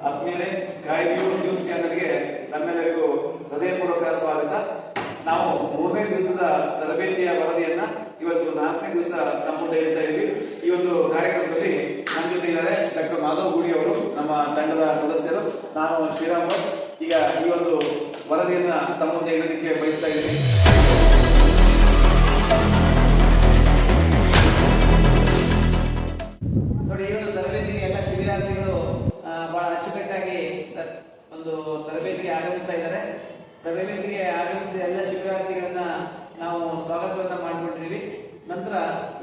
ಆದ್ಮೇಲೆ sky news ಚಾನೆಲ್ಗೆ ನಮ್ಮೆಲ್ಲರಿಗೂ ಹೃದಯಪೂರ್ವಕ ಸ್ವಾಗತ. ನಾವು 3ನೇ ದಿವಸದ ತರಬೇತಿಯ ವರದಿಯನ್ನ ಇವತ್ತು 4ನೇ ದಿವಸ ನಮ್ಮ ಮುಂದೆ ಹೇಳ್ತಾ ಇದ್ದೀವಿ. ಈ ಒಂದು ಕಾರ್ಯಕ್ರಮದಲ್ಲಿ ನಮ್ಮ ಜೊತೆ ಇದ್ದಾರೆ ಡಾಕ್ಟರ್ ಮಾಧವ್ ಗುಡಿ ಅವರು, ನಮ್ಮ ತಂಡದ ಸದಸ್ಯರು. ನಾನು ಶ್ರೀರಾಮ್ ಭಟ್. ಈಗ ಈ ಒಂದು ವರದಿಯನ್ನ ತಮ್ಮ ಮುಂದೆ ಹೇಳಲಿಕ್ಕೆ ಬಯಸ್ತಾ ಇದ್ದೀನಿ. ನೋಡಿ, ಈ ಒಂದು ತರಬೇತಿಗೆ ಎಲ್ಲ ಶಿಬಿರಾರ್ಥಿಗಳು ಬಹಳ ಅಚ್ಚುಕಟ್ಟಾಗಿ ಒಂದು ತರಬೇತಿಗೆ ಆಗಮಿಸ್ತಾ ಇದ್ದಾರೆ. ತರಬೇತಿಗೆ ಆಗಮಿಸಿದ ಎಲ್ಲ ಶಿಬಿರಾರ್ಥಿಗಳನ್ನ ನಾವು ಸ್ವಾಗತವನ್ನ ಮಾಡಿಕೊಂಡಿದ್ದೀವಿ. ನಂತರ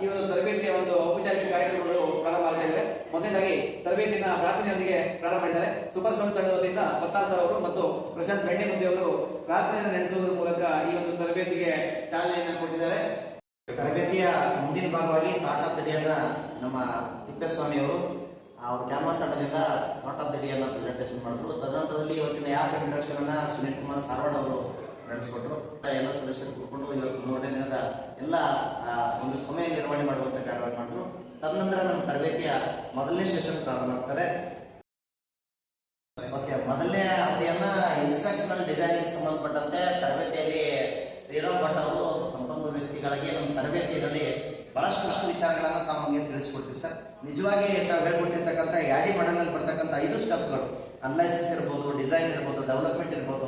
ಈ ಒಂದು ತರಬೇತಿಯ ಒಂದು ಔಪಚಾರಿಕ ಕಾರ್ಯಕ್ರಮಗಳು ಪ್ರಾರಂಭ ಆಗ್ತಾ ಇವೆ. ಮೊದಲನೇದಾಗಿ ತರಬೇತಿನ ಪ್ರಾರ್ಥನೆಯೊಂದಿಗೆ ಪ್ರಾರಂಭ ಮಾಡಿದ್ದಾರೆ. ಸೂಪರ್ ಸೌಂಡ್ ತಂಡದ ವತಿಯಿಂದ ಪತ್ತಾರ್ ಸರ್ ಅವರು ಮತ್ತು ಪ್ರಶಾಂತ್ ಬೆಣ್ಣೆಮುದ್ದೆ ಅವರು ಪ್ರಾರ್ಥನೆಯನ್ನು ನಡೆಸುವುದರ ಮೂಲಕ ಈ ಒಂದು ತರಬೇತಿಗೆ ಚಾಲನೆಯನ್ನು ಕೊಟ್ಟಿದ್ದಾರೆ. ತರಬೇತಿಯ ಮುಂದಿನ ಭಾಗವಾಗಿ ಥಾಟ್ ಆಫ್ ದ ಡೇ ಅನ್ನ ನಮ್ಮ ತಿಪ್ಪೇಸ್ವಾಮಿ ಅವರು ಅವ್ರ ಕ್ಯಾಮರಾ ತಂಡದಿಂದ ಥಾಟ್ ಆಫ್ ದ ಡೇ ಅನ್ನ ಪ್ರೆಸೆಂಟೇಷನ್ ಮಾಡಿದ್ರು. ತದನಂತರದಲ್ಲಿ ಇವತ್ತಿನ ಯಾಪ್ ಇಂಟ್ರಡಕ್ಷನ್ ಅನ್ನ ಸುನೀಲ್ ಕುಮಾರ್ ಸಾರವಾಡ್ ಅವರು ನಡೆಸಿಕೊಟ್ರು. ಎಲ್ಲ ಸದಸ್ಯರು ಕೂತ್ಕೊಂಡು ಇವತ್ತು 3ನೇ ದಿನದ ಎಲ್ಲ ಒಂದು ಸಮಯ ನಿರ್ವಹಣೆ ಮಾಡುವಂತ ಕಾರ್ಯ ಮಾಡಿದ್ರು. ತದನಂತರ ನಮ್ಮ ತರಬೇತಿಯ ಮೊದಲನೇ ಸೆಷನ್ ಪ್ರಾರಂಭ ಆಗ್ತದೆ. ಓಕೆ, ಮೊದಲನೇ ಅವಧಿಯನ್ನ ಇನ್ಸ್ಟ್ರಕ್ಷನಲ್ ಡಿಸೈನಿಂಗ್ ಸಂಬಂಧಪಟ್ಟಂತೆ ತರಬೇತಿಯಲ್ಲಿ ಶ್ರೀರಾಮ್ ಭಟ್ ಅವರು ಸಂಪನ್ಮೂಲ ವ್ಯಕ್ತಿಗಳಿಗೆ ನಮ್ಮ ತರಬೇತಿಯಲ್ಲಿ ಬಹಳಷ್ಟು ವಿಚಾರಗಳನ್ನು ತಾವು ನಮಗೆ ತಿಳಿಸ್ಕೊಡ್ತೀವಿ ಸರ್. ನಿಜವಾಗಿ ತಾವು ಹೇಳ್ಕೊಟ್ಟಿರ್ತಕ್ಕಂಥ ಯಾಡಿ ಮಾಡಲ್ ಬರ್ತಕ್ಕಂಥ 5 ಸ್ಟೆಪ್ಗಳು, ಅನಲೈಸಿಸ್ ಇರ್ಬೋದು, ಡಿಸೈನ್ ಇರ್ಬೋದು, ಡೆವಲಪ್ಮೆಂಟ್ ಇರ್ಬೋದು,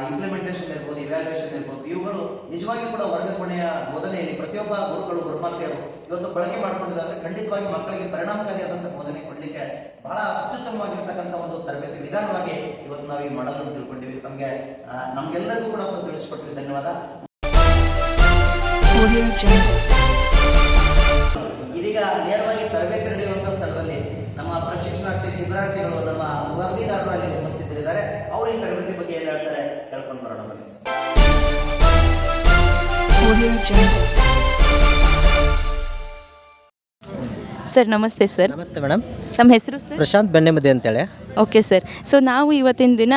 ಇಂಪ್ಲಿಮೆಂಟೇಷನ್ ಇರ್ಬೋದು, ಇವ್ಯಾಲ್ಯೂಯೇಷನ್ ಇರ್ಬೋದು, ಇವುಗಳು ನಿಜವಾಗಿ ಕೂಡ ವರ್ಗಕೋಣೆಯ ಬೋಧನೆಯಲ್ಲಿ ಪ್ರತಿಯೊಬ್ಬ ಗುರುಗಳು ಗುರುಮಾತೆಯರು ಇವತ್ತು ಬಳಕೆ ಮಾಡ್ಕೊಂಡಿದ್ದಾರೆ. ಖಂಡಿತವಾಗಿ ಮಕ್ಕಳಿಗೆ ಪರಿಣಾಮಕಾರಿಯಾದಂತಹ ಬೋಧನೆ ಕೊಡಲಿಕ್ಕೆ ಬಹಳ ಅತ್ಯುತ್ತಮವಾಗಿರ್ತಕ್ಕಂಥ ಒಂದು ತರಬೇತಿ ವಿಧಾನವಾಗಿ ಇವತ್ತು ನಾವು ಈ ಮಾಡಲ್ ತಿಳ್ಕೊಂಡಿವಿ. ತಮಗೆ ನಮ್ಗೆಲ್ಲರಿಗೂ ಕೂಡ ತಿಳಿಸ್ಕೊಟ್ಟಿವಿ. ಧನ್ಯವಾದ. ಇದೀಗ ನೇರವಾಗಿ ತರಬೇತಿ ನಡೆಯುವಂತಹ ಸ್ಥಳದಲ್ಲಿ ನಮ್ಮ ಪ್ರಶಿಕ್ಷಣಾರ್ಥಿ ಶಿಬಿರಾರ್ಥಿಗಳು, ನಮ್ಮ ವರದಿಗಾರರು ಅಲ್ಲಿ ಉಪಸ್ಥಿತರಿದ್ದಾರೆ. ಅವರು ಈ ತರಬೇತಿ ಬಗ್ಗೆ ಏನು ಹೇಳ್ತಾರೆ ಕೇಳ್ಕೊಂಡು ಬರೋಣ ಬನ್ನಿ ಸರ್. ಸರ್ ನಮಸ್ತೆ ಸರ್. ನಮಸ್ತೆ ಮೇಡಮ್. ತಮ್ಮ ಹೆಸರು ಸರ್? ಪ್ರಶಾಂತ್ ಬೆಣ್ಣೆಮುದ್ದೆ ಅಂತೇಳಿ. Okay sir. ಸೊ ನಾವು ಇವತ್ತಿನ ದಿನ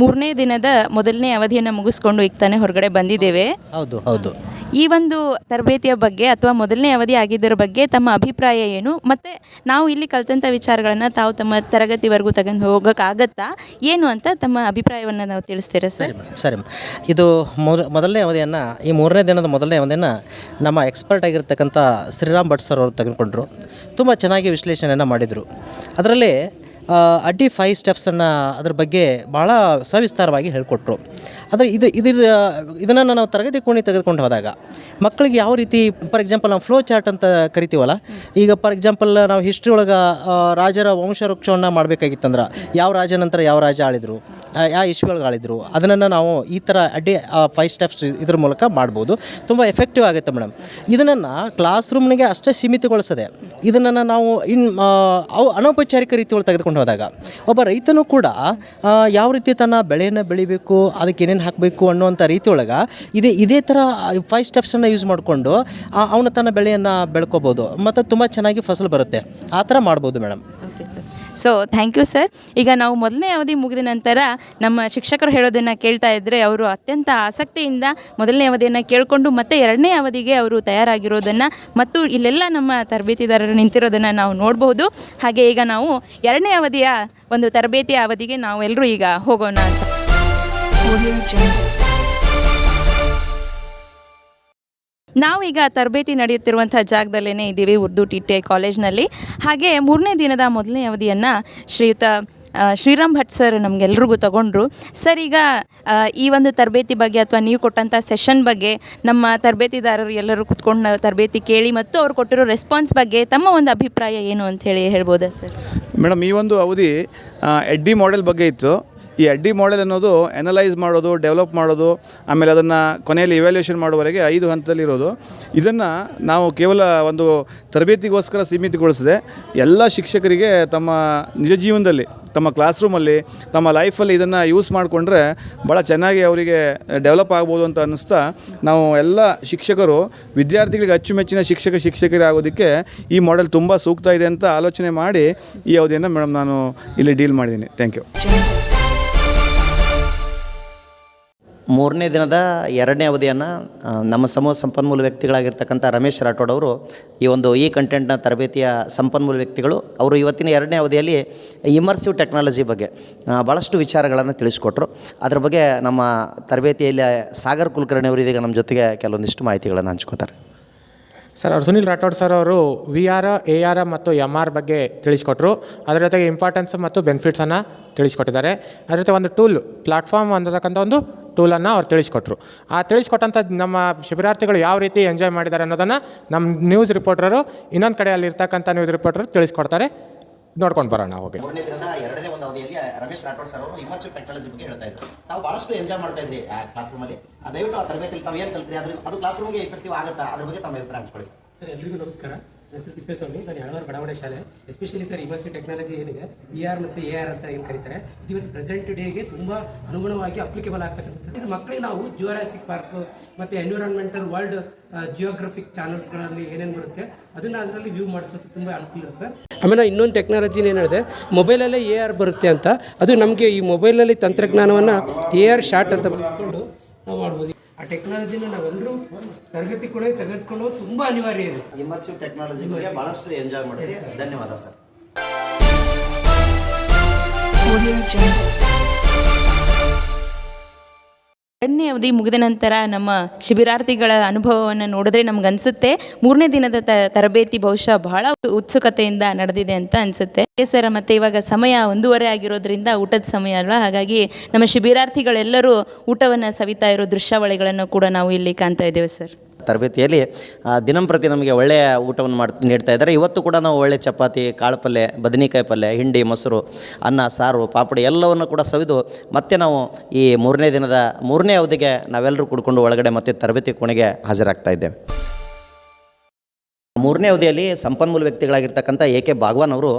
3ನೇ ದಿನದ ಮೊದಲನೇ ಅವಧಿಯನ್ನು ಮುಗಿಸ್ಕೊಂಡು ಈಗ ತಾನೇ ಹೊರಗಡೆ ಬಂದಿದ್ದೇವೆ. ಹೌದು ಹೌದು. ಈ ಒಂದು ತರಬೇತಿಯ ಬಗ್ಗೆ ಅಥವಾ ಮೊದಲನೇ ಅವಧಿ ಆಗಿದ್ದರ ಬಗ್ಗೆ ತಮ್ಮ ಅಭಿಪ್ರಾಯ ಏನು, ಮತ್ತು ನಾವು ಇಲ್ಲಿ ಕಲಿತಂಥ ವಿಚಾರಗಳನ್ನು ತಾವು ತಮ್ಮ ತರಗತಿವರೆಗೂ ತಗೊಂಡು ಹೋಗೋಕ್ಕಾಗತ್ತಾ ಏನು ಅಂತ ತಮ್ಮ ಅಭಿಪ್ರಾಯವನ್ನು ನಾವು ತಿಳಿಸ್ತೀರಾ ಸರ್? ಸರಿ. ಇದು ಮೊದಲನೇ ಅವಧಿಯನ್ನು, ಈ 3ನೇ ದಿನದ ಮೊದಲನೇ ಅವಧಿಯನ್ನು ನಮ್ಮ ಎಕ್ಸ್ಪರ್ಟ್ ಆಗಿರ್ತಕ್ಕಂಥ ಶ್ರೀರಾಮ್ ಭಟ್ ಸರ್ ಅವರು ತೆಗೆದುಕೊಂಡ್ರು. ತುಂಬ ಚೆನ್ನಾಗಿ ವಿಶ್ಲೇಷಣೆಯನ್ನು ಮಾಡಿದರು. ಅದರಲ್ಲಿ ಅಡ್ಡಿ 5 ಸ್ಟೆಪ್ಸನ್ನು ಅದ್ರ ಬಗ್ಗೆ ಭಾಳ ಸವಿಸ್ತಾರವಾಗಿ ಹೇಳಿಕೊಟ್ರು. ಆದರೆ ಇದನ್ನು ನಾವು ತರಗತಿ ಕೋಣೆ ತೆಗೆದುಕೊಂಡು ಹೋದಾಗ ಮಕ್ಕಳಿಗೆ ಯಾವ ರೀತಿ, ಫಾರ್ ಎಕ್ಸಾಂಪಲ್ ನಾವು ಫ್ಲೋ ಚಾರ್ಟ್ ಅಂತ ಕರಿತೀವಲ್ಲ, ಈಗ ಫಾರ್ ಎಕ್ಸಾಂಪಲ್ ನಾವು ಹಿಸ್ಟ್ರಿ ಒಳಗೆ ರಾಜರ ವಂಶವೃಕ್ಷವನ್ನು ಮಾಡಬೇಕಾಗಿತ್ತಂದ್ರೆ ಯಾವ ರಾಜ ನಂತರ ಯಾವ ರಾಜ ಆಳಿದ್ರು, ಯಾವ ಇಸ್ವಿ ಒಳಗೆ ಆಳಿದ್ರು, ಅದನ್ನು ನಾವು ಈ ಥರ ಅಡ್ಡಿ 5 ಸ್ಟೆಪ್ಸ್ ಇದ್ರ ಮೂಲಕ ಮಾಡ್ಬೋದು. ತುಂಬ ಎಫೆಕ್ಟಿವ್ ಆಗುತ್ತೆ ಮೇಡಮ್. ಇದನ್ನು ಕ್ಲಾಸ್ ರೂಮ್ನಿಗೆ ಅಷ್ಟೇ ಸೀಮಿತಗೊಳಿಸದೆ ಇದನ್ನು ನಾವು ಅನೌಪಚಾರಿಕ ರೀತಿ ಒಳಗೆ ತೆಗೆದುಕೊಂಡು ಹೋದಾಗ ಒಬ್ಬ ರೈತನೂ ಕೂಡ ಯಾವ ರೀತಿ ತನ್ನ ಬೆಳೆಯನ್ನು ಬೆಳಿಬೇಕು, ಅದಕ್ಕೆ ಏನೇನು ಹಾಕಬೇಕು ಅನ್ನುವಂಥ ರೀತಿ ಒಳಗೆ ಇದೇ ಥರ 5 ಸ್ಟೆಪ್ಸನ್ನು ಯೂಸ್ ಮಾಡಿಕೊಂಡು ಅವನು ತನ್ನ ಬೆಳೆಯನ್ನು ಬೆಳ್ಕೋಬೋದು ಮತ್ತು ತುಂಬ ಚೆನ್ನಾಗಿ ಫಸಲು ಬರುತ್ತೆ. ಆ ಥರ ಮಾಡ್ಬೋದು madam. Okay sir. So thank you sir. ಈಗ ನಾವು ಮೊದಲನೇ ಅವಧಿ ಮುಗಿದ ನಂತರ ನಮ್ಮ ಶಿಕ್ಷಕರು ಹೇಳೋದನ್ನು ಕೇಳ್ತಾ ಇದ್ದರೆ ಅವರು ಅತ್ಯಂತ ಆಸಕ್ತಿಯಿಂದ ಮೊದಲನೇ ಅವಧಿಯನ್ನು ಕೇಳಿಕೊಂಡು ಮತ್ತು 2ನೇ ಅವಧಿಗೆ ಅವರು ತಯಾರಾಗಿರೋದನ್ನು ಮತ್ತು ಇಲ್ಲೆಲ್ಲ ನಮ್ಮ ತರಬೇತಿದಾರರು ನಿಂತಿರೋದನ್ನು ನಾವು ನೋಡಬಹುದು. ಹಾಗೆ ಈಗ ನಾವು 2ನೇ ಅವಧಿಯ ಒಂದು ತರಬೇತಿಯ ಅವಧಿಗೆ ನಾವು ಎಲ್ಲರೂ ಈಗ ಹೋಗೋಣ ಅಂತ. ನಾವೀಗ ತರಬೇತಿ ನಡೆಯುತ್ತಿರುವಂಥ ಜಾಗದಲ್ಲೇ ಇದ್ದೀವಿ, ಉರ್ದು TTI ಕಾಲೇಜ್ನಲ್ಲಿ. ಹಾಗೆ 3ನೇ ದಿನದ ಮೊದಲನೇ ಅವಧಿಯನ್ನು ಶ್ರೀಯುತ ಶ್ರೀರಾಮ್ ಭಟ್ ಸರ್ ನಮಗೆಲ್ರಿಗೂ ತಗೊಂಡ್ರು. ಸರ್, ಈಗ ಈ ಒಂದು ತರಬೇತಿ ಬಗ್ಗೆ ಅಥವಾ ನೀವು ಕೊಟ್ಟಂಥ ಸೆಷನ್ ಬಗ್ಗೆ ನಮ್ಮ ತರಬೇತಿದಾರರು ಎಲ್ಲರೂ ಕುತ್ಕೊಂಡು ತರಬೇತಿ ಕೇಳಿ ಮತ್ತು ಅವ್ರು ಕೊಟ್ಟಿರೋ ರೆಸ್ಪಾನ್ಸ್ ಬಗ್ಗೆ ತಮ್ಮ ಒಂದು ಅಭಿಪ್ರಾಯ ಏನು ಅಂತ ಹೇಳ್ಬೋದಾ ಸರ್? ಮೇಡಮ್, ಈ ಒಂದು ಅವಧಿ ಎಡ್ಡಿ ಮಾಡೆಲ್ ಬಗ್ಗೆ ಇತ್ತು. ಈ ಅಡ್ಡಿ ಮಾಡೆಲ್ ಅನ್ನೋದು ಅನಲೈಸ್ ಮಾಡೋದು, ಡೆವಲಪ್ ಮಾಡೋದು, ಆಮೇಲೆ ಅದನ್ನು ಕೊನೆಯಲ್ಲಿ ಇವ್ಯಾಲ್ಯೂಯೇಷನ್ ಮಾಡುವವರೆಗೆ 5 ಹಂತದಲ್ಲಿರೋದು. ಇದನ್ನು ನಾವು ಕೇವಲ ಒಂದು ತರಬೇತಿಗೋಸ್ಕರ ಸೀಮಿತಗೊಳಿಸದೆ ಎಲ್ಲ ಶಿಕ್ಷಕರಿಗೆ ತಮ್ಮ ನಿಜ ಜೀವನದಲ್ಲಿ, ತಮ್ಮ ಕ್ಲಾಸ್ ರೂಮಲ್ಲಿ, ತಮ್ಮ ಲೈಫಲ್ಲಿ ಇದನ್ನು ಯೂಸ್ ಮಾಡಿಕೊಂಡ್ರೆ ಭಾಳ ಚೆನ್ನಾಗಿ ಅವರಿಗೆ ಡೆವಲಪ್ ಆಗ್ಬೋದು ಅಂತ ಅನ್ನಿಸ್ತಾ ನಾವು ಎಲ್ಲ ಶಿಕ್ಷಕರು ವಿದ್ಯಾರ್ಥಿಗಳಿಗೆ ಅಚ್ಚುಮೆಚ್ಚಿನ ಶಿಕ್ಷಕರಾಗೋದಕ್ಕೆ ಈ ಮಾಡೆಲ್ ತುಂಬ ಸೂಕ್ತ ಇದೆ ಅಂತ ಆಲೋಚನೆ ಮಾಡಿ ಈ ಅವಧಿಯನ್ನು ಮೇಡಮ್ ನಾನು ಇಲ್ಲಿ ಡೀಲ್ ಮಾಡಿದ್ದೀನಿ. Thank you. ಮೂರನೇ ದಿನದ ಎರಡನೇ ಅವಧಿಯನ್ನು ನಮ್ಮ ಸಮೂಹ ಸಂಪನ್ಮೂಲ ವ್ಯಕ್ತಿಗಳಾಗಿರ್ತಕ್ಕಂಥ ರಮೇಶ್ ರಾಠೋಡ್ ಅವರು ಈ ಕಂಟೆಂಟ್ನ ತರಬೇತಿಯ ಸಂಪನ್ಮೂಲ ವ್ಯಕ್ತಿಗಳು. ಅವರು ಇವತ್ತಿನ ಎರಡನೇ ಅವಧಿಯಲ್ಲಿ ಇಮರ್ಸಿವ್ ಟೆಕ್ನಾಲಜಿ ಬಗ್ಗೆ ಭಾಳಷ್ಟು ವಿಚಾರಗಳನ್ನು ತಿಳಿಸ್ಕೊಟ್ರು. ಅದ್ರ ಬಗ್ಗೆ ನಮ್ಮ ತರಬೇತಿಯಲ್ಲಿ ಸಾಗರ್ ಕುಲಕರ್ಣಿ ಅವರು ಇದೀಗ ನಮ್ಮ ಜೊತೆಗೆ ಕೆಲವೊಂದಿಷ್ಟು ಮಾಹಿತಿಗಳನ್ನು ಹಂಚ್ಕೋತಾರೆ. ಸರ್, ಅವರು ಸುನಿಲ್ ರಾಠೋಡ್ ಸರ್ ಅವರು VR, AR ಮತ್ತು MR ಬಗ್ಗೆ ತಿಳಿಸ್ಕೊಟ್ರು. ಅದರ ಜೊತೆಗೆ ಇಂಪಾರ್ಟೆನ್ಸ್ ಮತ್ತು ಬೆನಿಫಿಟ್ಸನ್ನು ತಿಳಿಸ್ಕೊಟ್ಟಿದ್ದಾರೆ. ಅದ್ರ ಜೊತೆ ಒಂದು ಪ್ಲಾಟ್ಫಾರ್ಮ್ ಅಂತಕ್ಕಂಥ ಒಂದು ಟೂಲನ್ನು ಅವ್ರು ತಿಳಿಸ್ಕೊಟ್ರು. ಆ ತಿಳಿಸ್ಕೊಟ್ಟಂಥ ನಮ್ಮ ಶಿಬಿರಾರ್ಥಿಗಳು ಯಾವ ರೀತಿ ಎಂಜಾಯ್ ಮಾಡಿದ್ದಾರೆ ಅನ್ನೋದನ್ನು ನಮ್ಮ ನ್ಯೂಸ್ ರಿಪೋರ್ಟರು ಇನ್ನೊಂದು ಕಡೆಯಲ್ಲಿ ಇರ್ತಕ್ಕಂಥ ನ್ಯೂಸ್ ರಿಪೋರ್ಟರು ತಿಳಿಸ್ಕೊಡ್ತಾರೆ. ನೋಡ್ಕೊಂಡು ಬರೋಣ ಹೋಗಿ. ಮೂರನೇ ದಿನದ ಎರಡನೇ ಒಂದು ಅವಧಿಯಲ್ಲಿ ರಮೇಶ್ ರಾಠೋಡ್ ಸರ್ ಅವರು ಇಮರ್ಸಿವ್ ಟೆಕ್ನಾಲಜಿ ಬಗ್ಗೆ ಹೇಳ್ತಾ ಇದ್ರು. ನಾವು ಭಾಳಷ್ಟು ಎಂಜಾಯ್ ಮಾಡ್ತಾ ಇದ್ರಿ ಆ ಕ್ಲಾಸ್ ರೂಮಲ್ಲಿ. ದಯವಿಟ್ಟು ಆ ತರಬೇತಿಯಲ್ಲಿ ತಾವು ಏನು ಕಲ್ತ್ರಿ ಅದು ಕ್ಲಾಸ್ ರೂಮ್ಗೆ ಎಫೆಕ್ಟಿವ್ ಆಗುತ್ತಾ, ಅದ್ರ ಬಗ್ಗೆ ತಮ್ಮ ಅಭಿಪ್ರಾಯ ಹಂಚ್ಕೊಳ್ಳಿ ಸರ್. ಸರ್, ಎಲ್ರಿಗೂ ನಮಸ್ಕಾರ. ನನ್ನ ಹೆಸರು ತಿಪ್ಪೇಸ್ವಾಮಿ. ನಾನು ಯಾಳವಾರ ಬಡಾವಣೆ ಶಾಲೆ. ಎಸ್ಪೆಷಲಿ ಸರ್, ಇಮರ್ಸಿವ್ ಟೆಕ್ನಾಲಜಿ ಏನಿದೆ, VR ಮತ್ತು AR ಅಂತ ಏನು ಕರೀತಾರೆ, ಇದು ಇವತ್ತು ಪ್ರೆಸೆಂಟ್ ಡೇಗೆ ತುಂಬ ಅನುಗುಣವಾಗಿ ಅಪ್ಲಿಕೇಬಲ್ ಆಗ್ತಕ್ಕಂಥ ಸರ್. ಇದು ಮಕ್ಕಳಿಗೆ ನಾವು ಜುರಾಸಿಕ್ ಪಾರ್ಕ್ ಮತ್ತು ಎನ್ವಿರಾನ್ಮೆಂಟಲ್ ವರ್ಲ್ಡ್ ಜಿಯೋಗ್ರಫಿಕ್ ಚಾನಲ್ಸ್ಗಳಲ್ಲಿ ಏನೇನು ಬರುತ್ತೆ ಅದನ್ನು ಅದರಲ್ಲಿ ವ್ಯೂ ಮಾಡಿಸೋದು ತುಂಬ ಅನುಕೂಲ ಸರ್. ಆಮೇಲೆ ಇನ್ನೊಂದು ಟೆಕ್ನಾಲಜಿನ ಏನು ಹೇಳಿದೆ, ಮೊಬೈಲಲ್ಲೇ AR ಬರುತ್ತೆ ಅಂತ. ಅದು ನಮಗೆ ಈ ಮೊಬೈಲಲ್ಲಿ ತಂತ್ರಜ್ಞಾನವನ್ನು AR ಶಾಟ್ ಅಂತ ಬಳಸ್ಕೊಂಡು ನಾವು ಮಾಡ್ಬೋದು. ಆ ಟೆಕ್ನಾಲಜಿನ ನಾವೆಲ್ಲರೂ ತರಗತಿ ಕೂಡ ತೆಗೆದುಕೊಳ್ಳೋದು ತುಂಬ ಅನಿವಾರ್ಯ ಇದೆ. ಇಮರ್ಸಿವ್ ಟೆಕ್ನಾಲಜಿ ಬಗ್ಗೆ ಭಾಳಷ್ಟು ಎಂಜಾಯ್ ಮಾಡಿದ್ರಿ. ಧನ್ಯವಾದ ಸರ್. ಎರಡನೇ ಅವಧಿ ಮುಗಿದ ನಂತರ ನಮ್ಮ ಶಿಬಿರಾರ್ಥಿಗಳ ಅನುಭವವನ್ನು ನೋಡಿದ್ರೆ ನಮ್ಗೆ ಅನಿಸುತ್ತೆ ಮೂರನೇ ದಿನದ ತರಬೇತಿ ಬಹುಶಃ ಬಹಳ ಉತ್ಸುಕತೆಯಿಂದ ನಡೆದಿದೆ ಅಂತ ಅನಿಸುತ್ತೆ ಸರ್. ಮತ್ತು ಇವಾಗ ಸಮಯ 1:30 ಆಗಿರೋದ್ರಿಂದ ಊಟದ ಸಮಯ ಅಲ್ವಾ, ಹಾಗಾಗಿ ನಮ್ಮ ಶಿಬಿರಾರ್ಥಿಗಳೆಲ್ಲರೂ ಊಟವನ್ನು ಸವಿತಾ ಇರೋ ದೃಶ್ಯಾವಳಿಗಳನ್ನು ಕೂಡ ನಾವು ಇಲ್ಲಿ ಕಾಣ್ತಾ ಇದ್ದೇವೆ ಸರ್. ತರಬೇತಿಯಲ್ಲಿ ದಿನಂಪ್ರತಿ ನಮಗೆ ಒಳ್ಳೆಯ ಊಟವನ್ನು ನೀಡ್ತಾ ಇದ್ದಾರೆ. ಇವತ್ತು ಕೂಡ ನಾವು ಒಳ್ಳೆಯ ಚಪಾತಿ, ಕಾಳು ಪಲ್ಯ, ಬದನೆಕಾಯಿ ಪಲ್ಯ, ಹಿಂಡಿ, ಮೊಸರು, ಅನ್ನ, ಸಾರು, ಪಾಪಡಿ ಎಲ್ಲವನ್ನು ಕೂಡ ಸವಿದು ಮತ್ತೆ ನಾವು ಈ ಮೂರನೇ ಅವಧಿಗೆ ನಾವೆಲ್ಲರೂ ಕುಡ್ಕೊಂಡು ಒಳಗಡೆ ಮತ್ತೆ ತರಬೇತಿ ಕೋಣೆಗೆ ಹಾಜರಾಗ್ತಾ ಇದ್ದೇವೆ. ಮೂರನೇ ಅವಧಿಯಲ್ಲಿ ಸಂಪನ್ಮೂಲ ವ್ಯಕ್ತಿಗಳಾಗಿರ್ತಕ್ಕಂಥ AK ಭಾಗವಾನ್ ಅವರು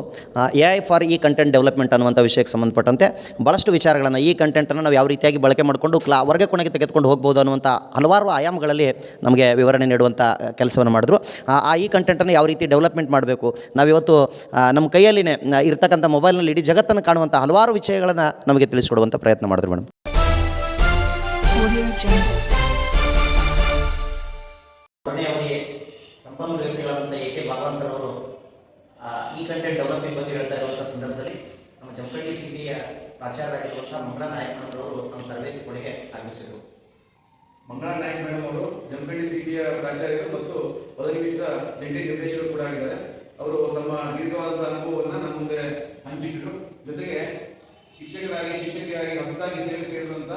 AI ಫಾರ್ ಕಂಟೆಂಟ್ ಡೆವಲಪ್ಮೆಂಟ್ ಅನ್ನುವಂಥ ವಿಷಯಕ್ಕೆ ಸಂಬಂಧಪಟ್ಟಂತೆ ಭಾಳಷ್ಟು ವಿಚಾರಗಳನ್ನು, ಈ ಕಂಟೆಂಟನ್ನು ನಾವು ಯಾವ ರೀತಿಯಾಗಿ ಬಳಕೆ ಮಾಡಿಕೊಂಡು ವರ್ಗ ಕೋಣೆಗೆ ತೆಗೆದುಕೊಂಡು ಹೋಗ್ಬೋದು ಅನ್ನುವಂಥ ಹಲವಾರು ಆಯಾಮಗಳಲ್ಲಿ ನಮಗೆ ವಿವರಣೆ ನೀಡುವಂಥ ಕೆಲಸವನ್ನು ಮಾಡಿದ್ರು. ಈ ಕಂಟೆಂಟನ್ನು ಯಾವ ರೀತಿ ಡೆವಲಪ್ಮೆಂಟ್ ಮಾಡಬೇಕು, ನಾವಿವತ್ತು ನಮ್ಮ ಕೈಯಲ್ಲಿನೇ ಇರ್ತಕ್ಕಂಥ ಮೊಬೈಲ್ನಲ್ಲಿ ಇಡೀ ಜಗತ್ತನ್ನು ಕಾಣುವಂಥ ಹಲವಾರು ವಿಷಯಗಳನ್ನು ನಮಗೆ ತಿಳಿಸ್ಕೊಡುವಂಥ ಪ್ರಯತ್ನ ಮಾಡಿದ್ರು ಮೇಡಮ್. ಸಂಪನ್ಮೂಲ ವ್ಯಕ್ತಿಗಳಾದಂಥ AK ಭಾಗವಾನ್ ಸರ್ ಅವರು ಈ ಕಂಟೆಂಟ್ ಡೆವಲಪ್ಮೆಂಟ್ ಬಗ್ಗೆ ಹೇಳ್ತಾ ಇರುವಂಥ ಸಂದರ್ಭದಲ್ಲಿ ನಮ್ಮ ಜಮಖಂಡಿ ಸಿಟಿಯ ಪ್ರಾಚಾರ್ಯರಾಗಿರುವಂಥ ಮಂಗಳಾ ನಾಯಕ್ ಮೇಡಮ್ ಅವರು ನಮ್ಮ ತರಬೇತಿ ಕೋಣೆಗೆ ಆಗಮಿಸಿದರು. ಮಂಗಳಾ ನಾಯಕ್ ಮೇಡಮ್ ಅವರು ಜಮಖಂಡಿ ಸಿಟಿಯ ಪ್ರಾಚಾರ್ಯರು ಮತ್ತು ಪದವಿಯುಕ್ತ ಜಂಟಿ ನಿರ್ದೇಶಕರು ಕೂಡ ಆಗಿದ್ದಾರೆ. ಅವರು ತಮ್ಮ ದೀರ್ಘವಾದ ಅನುಭವವನ್ನು ನಮ್ಮ ಮುಂದೆ ಹಂಚಿಟ್ಟರು. ಜೊತೆಗೆ ಶಿಕ್ಷಕಿಯಾಗಿ ಹೊಸದಾಗಿ ಸೇವೆ ಸೇರಿರುವಂಥ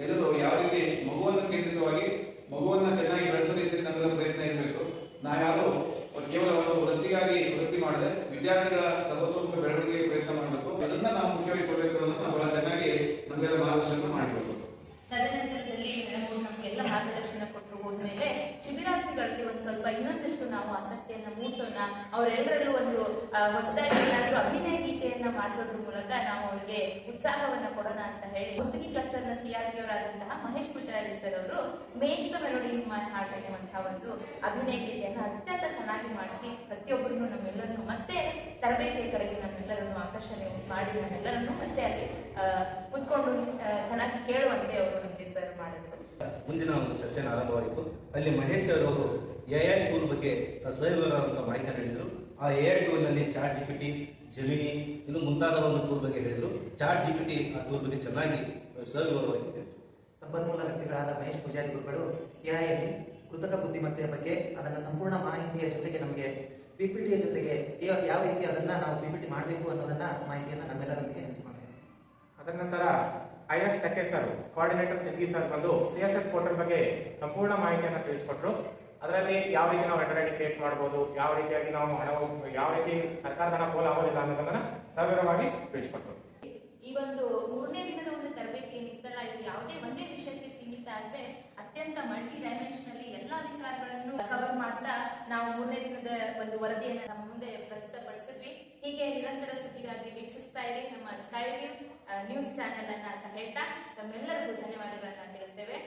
ಎಲ್ಲರೂ ಯಾವ ರೀತಿ ಮಗುವನ್ನು ಕೇಂದ್ರಿತವಾಗಿ ಮಗುವನ್ನು ಚೆನ್ನಾಗಿ ಬೆಳೆಸೋ ರೀತಿಯಲ್ಲಿ ನಮ್ಮೆಲ್ಲ ಪ್ರಯತ್ನ ಇರಬೇಕು. ನಾವ್ಯಾರು ಕೇವಲ ಒಂದು ವೃತ್ತಿ ಮಾಡದೆ ವಿದ್ಯಾರ್ಥಿಗಳ ಸರ್ವತೋಮುಖ ಬೆಳವಣಿಗೆಗೆ ಪ್ರಯತ್ನ ಮಾಡಬೇಕು. ಅದನ್ನ ನಾವು ಮುಖ್ಯವಾಗಿ ಕೊಡಬೇಕು ಅನ್ನೋದನ್ನ ಬಹಳ ಚೆನ್ನಾಗಿ ನಮಗೆಲ್ಲ ಮಾರ್ಗದರ್ಶನ ಮಾಡಬೇಕು. ತದನಂತರದಲ್ಲಿ ನಮಗೆಲ್ಲ ಮಾರ್ಗದರ್ಶನ ಕೊಟ್ಟು ಹೋದ್ಮೇಲೆ ಶಿಬಿರಾರ್ಥಿಗಳಲ್ಲಿ ಒಂದು ಸ್ವಲ್ಪ ಇನ್ನೊಂದಷ್ಟು ನಾವು ಆಸಕ್ತಿಯನ್ನ ಮೂಡಿಸೋಣ, ಅವರೆಲ್ಲರಲ್ಲೂ ಒಂದು ಹೊಸದಾಗಿ ಏನಾದರೂ ಅಭಿನಯ ಗೀತೆಯನ್ನ ಮಾಡಿಸೋದ್ರ ಮೂಲಕ ನಾವು ಅವರಿಗೆ ಉತ್ಸಾಹವನ್ನ ಕೊಡೋಣ ಅಂತ ಹೇಳಿ ಮುತ್ತಗಿ ಕ್ಲಸ್ಟರ್ನ CRP ಅವರಾದಂತಹ ಮಹೇಶ್ ಪೂಜಾರಿ ಸರ್ ಅವರು makes the melody in my heart ಎನ್ನುವಂತಹ ಒಂದು ಅಭಿನಯ ಗೀತೆಯನ್ನು ಅತ್ಯಂತ ಚೆನ್ನಾಗಿ ಮಾಡಿಸಿ ಪ್ರತಿಯೊಬ್ಬರನ್ನು ನಮ್ಮೆಲ್ಲರನ್ನು ಮತ್ತೆ ತರಬೇತಿಯ ಕಡೆಗೆ ನಮ್ಮೆಲ್ಲರನ್ನು ಆಕರ್ಷಣೆ ಮಾಡಿ ನಮ್ಮೆಲ್ಲರನ್ನು ಮತ್ತೆ ಅಲ್ಲಿ ಕುತ್ಕೊಂಡು ಚೆನ್ನಾಗಿ ಕೇಳುವಂತೆ ಅವರು ನಮಗೆ ಸರ್ ಮಾಡಿದ್ರು. ಮುಂದಿನ ಒಂದು ಸೆಷನ್ ಆರಂಭವಾಗಿತ್ತು. ಅಲ್ಲಿ ಮಹೇಶ್ ಅವರು AI ಟೂಲ್ ಬಗ್ಗೆ ಸವಿವರವಾದಂಥ ಮಾಹಿತಿ ನೀಡಿದರು. ಆ AI ಟೂಲ್ನಲ್ಲಿ ChatGPT, ಜೆಮಿನಿ ಇನ್ನು ಮುಂತಾದ ಒಂದು ಟೂಲ್ ಬಗ್ಗೆ ಹೇಳಿದರು. ChatGPT ಆ ಟೂಲ್ ಬಗ್ಗೆ ಚೆನ್ನಾಗಿ ಸವಿವರವಾಗಿದೆ. ಸಂಪನ್ಮೂಲ ವ್ಯಕ್ತಿಗಳಾದ ಮಹೇಶ್ ಪೂಜಾರಿ ಗುರುಗಳು AI ಕೃತಕ ಬುದ್ಧಿಮತ್ತೆಯ ಬಗ್ಗೆ ಅದನ್ನು ಸಂಪೂರ್ಣ ಮಾಹಿತಿಯ ಜೊತೆಗೆ ನಮಗೆ PPTಯ ಜೊತೆಗೆ ಯಾವ ರೀತಿ ಅದನ್ನು ನಾವು PPT ಮಾಡಬೇಕು ಅನ್ನೋದನ್ನು ಮಾಹಿತಿಯನ್ನು ನಮ್ಮೆಲ್ಲರೊಂದಿಗೆ ಹಂಚಿಕೊಂಡಿದ್ದೇವೆ. ಅದರ ನಂತರ IS ಟಕ್ಕೆ ಸರ್, ಕೋಆರ್ಡಿನೇಟರ್ ಸಿಂಗಿ ಸರ್ ಬಂದು CSS ಪೋರ್ಟಲ್ ಬಗ್ಗೆ ಸಂಪೂರ್ಣ ಮಾಹಿತಿಯನ್ನು ತಿಳಿಸ್ಕೊಟ್ರು. ಅದರಲ್ಲಿ ಯಾವ ರೀತಿ ನಾವು ಹೆಡರ್ ಕ್ರಿಯೇಟ್ ಮಾಡ್ಬೋದು, ಯಾವ ರೀತಿಯಾಗಿ ನಾವು ಯಾವ ರೀತಿ ಸರ್ಕಾರದ ಹಣ ಪೋಲ್ ಆಗೋದಿಲ್ಲ ಅನ್ನೋದನ್ನ ಸವಿವರವಾಗಿ ತಿಳಿಸ್ಕೊಟ್ರು. ಈ ಒಂದು ಮೂರನೇ ದಿನದ ಒಂದು ತರಬೇತಿ ಏನಿತ್ತಲ್ಲ, ಇದು ಯಾವುದೇ ಒಂದೇ ವಿಷಯಕ್ಕೆ ಸೀಮಿತ ಆಗದೆ ಅತ್ಯಂತ ಮಲ್ಟಿ ಡೈಮೆನ್ಷನಲ್ಲಿ ಎಲ್ಲಾ ವಿಚಾರಗಳನ್ನು ಕವರ್ ಮಾಡ್ತಾ ನಾವು ಮೂರನೇ ದಿನದ ಒಂದು ವರದಿಯನ್ನು ನಮ್ಮ ಮುಂದೆ ಪ್ರಸ್ತುತಪಡಿಸಿದ್ವಿ. ಹೀಗೆ ನಿರಂತರ ಸುದ್ದಿಗಾಗಿ ವೀಕ್ಷಿಸ್ತಾ ಇರಿ ನಮ್ಮ ಸ್ಕೈ ನ್ಯೂಸ್ ಚಾನೆಲ್ ಅನ್ನ ಅಂತ ಹೇಳ್ತಾ ತಮ್ಮೆಲ್ಲರಿಗೂ ಧನ್ಯವಾದಗಳನ್ನ ತಿಳಿಸ್ತೇವೆ.